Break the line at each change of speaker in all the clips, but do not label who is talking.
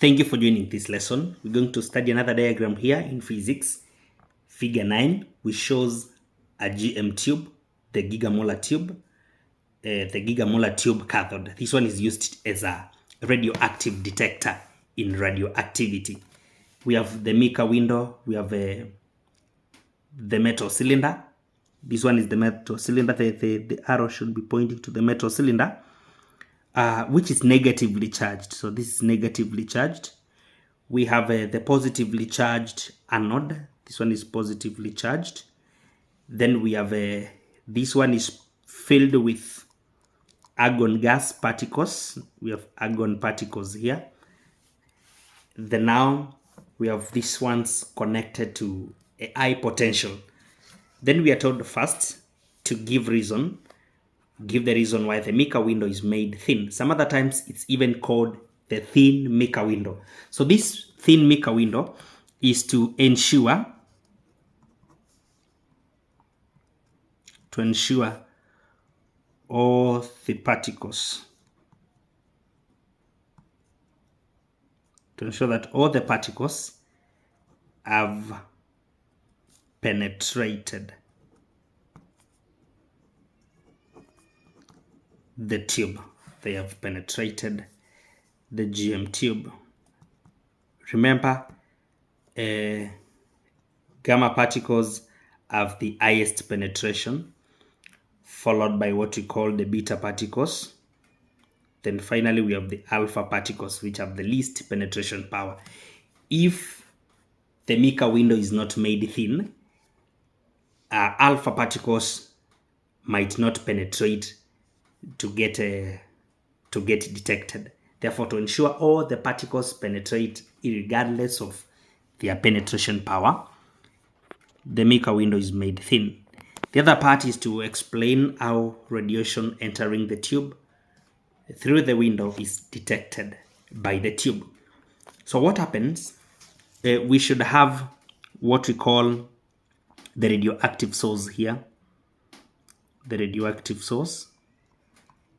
Thank you for joining this lesson. We're going to study another diagram here in physics. Figure 9, which shows a GM tube, the gigamolar tube, cathode. This one is used as a radioactive detector in radioactivity. We have the Mika window, we have the metal cylinder. This one is the metal cylinder. The arrow should be pointing to the metal cylinder, which is negatively charged. So this is negatively charged. We have the positively charged anode. This one is positively charged. Then we have this one is filled with argon gas particles. We have argon particles here. Then now we have these ones connected to a high potential. Then we are told first to give the reason why the Mika window is made thin. Some other times it's even called the thin Mika window. So this thin Mika window is to ensure all the particles, to ensure that all the particles have penetrated the tube. They have penetrated the GM tube. Remember, gamma particles have the highest penetration, followed by what we call the beta particles. Then finally we have the alpha particles, which have the least penetration power. If the Mika window is not made thin, alpha particles might not penetrate to get detected. Therefore, to ensure all the particles penetrate regardless of their penetration power, the Mika window is made thin. The other part is to explain how radiation entering the tube through the window is detected by the tube. So what happens? We should have what we call the radioactive source here. The radioactive source,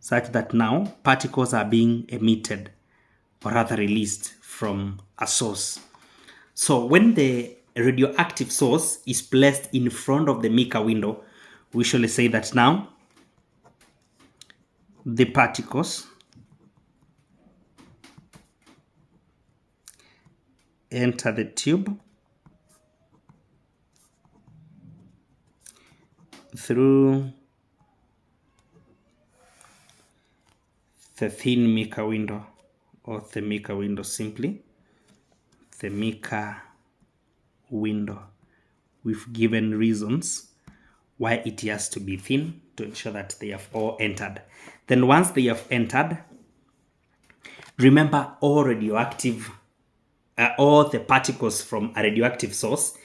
such that now particles are being emitted or rather released from a source. So when the radioactive source is placed in front of the Mika window, we usually say that now the particles enter the tube through the thin Mika window, or the Mika window simply, the Mika window. We've given reasons why it has to be thin to ensure that they have all entered. Then once they have entered, remember all the particles from a radioactive source,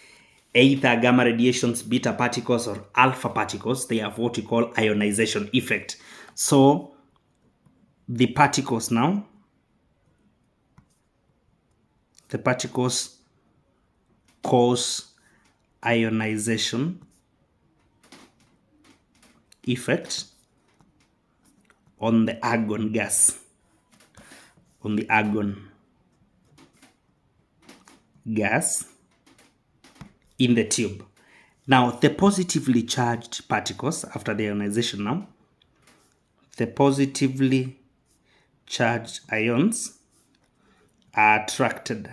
either gamma radiations, beta particles, or alpha particles, they have what we call ionization effect. So the particles cause ionization effect on the argon gas, in the tube. Now the positively charged particles, after the ionization, the positively charged ions are attracted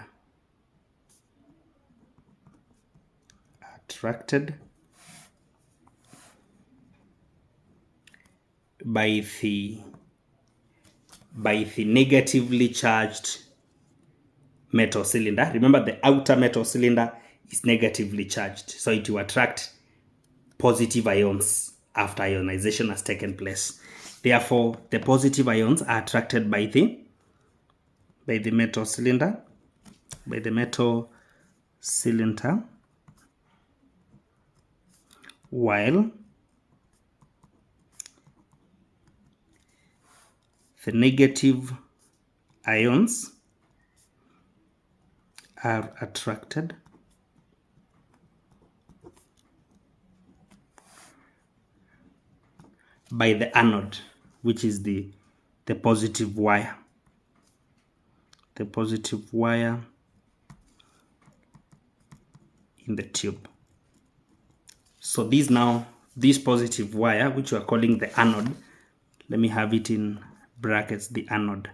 by the negatively charged metal cylinder. Remember, the outer metal cylinder is negatively charged, so it will attract positive ions after ionization has taken place. Therefore, the positive ions are attracted by the metal cylinder, while the negative ions are attracted by the anode, which is the positive wire. the positive wire in the tube. So this positive wire, which we are calling the anode, let me have it in brackets, the anode,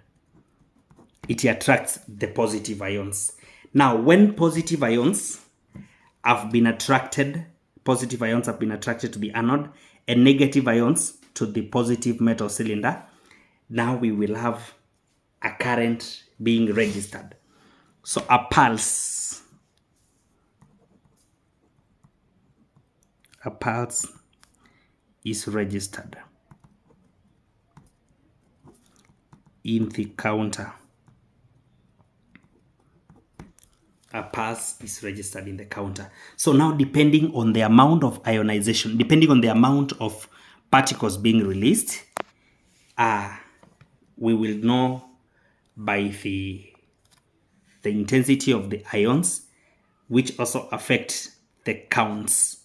it attracts the positive ions. Now, when positive ions have been attracted to the anode and negative ions to the positive metal cylinder, now we will have a current being registered. So a pulse is registered in the counter. A pulse is registered in the counter. So now, depending on the amount of ionization, depending on the amount of particles being released, we will know by the intensity of the ions, which also affect the counts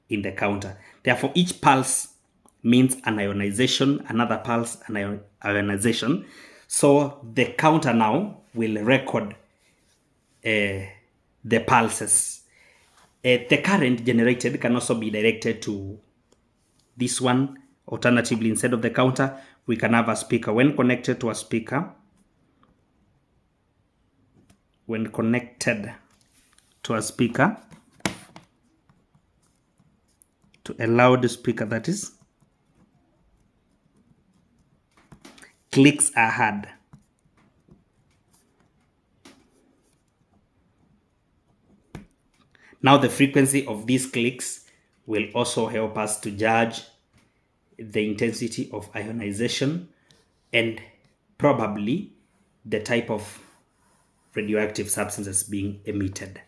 in the counter. Therefore, each pulse means an ionization, another pulse, an ionization. So the counter now will record the pulses. The current generated can also be directed to this one. Alternatively, instead of the counter, we can have a speaker. When connected to a to a loudspeaker, that is, clicks are heard. Now, the frequency of these clicks will also help us to judge the intensity of ionization and probably the type of radioactive substances being emitted.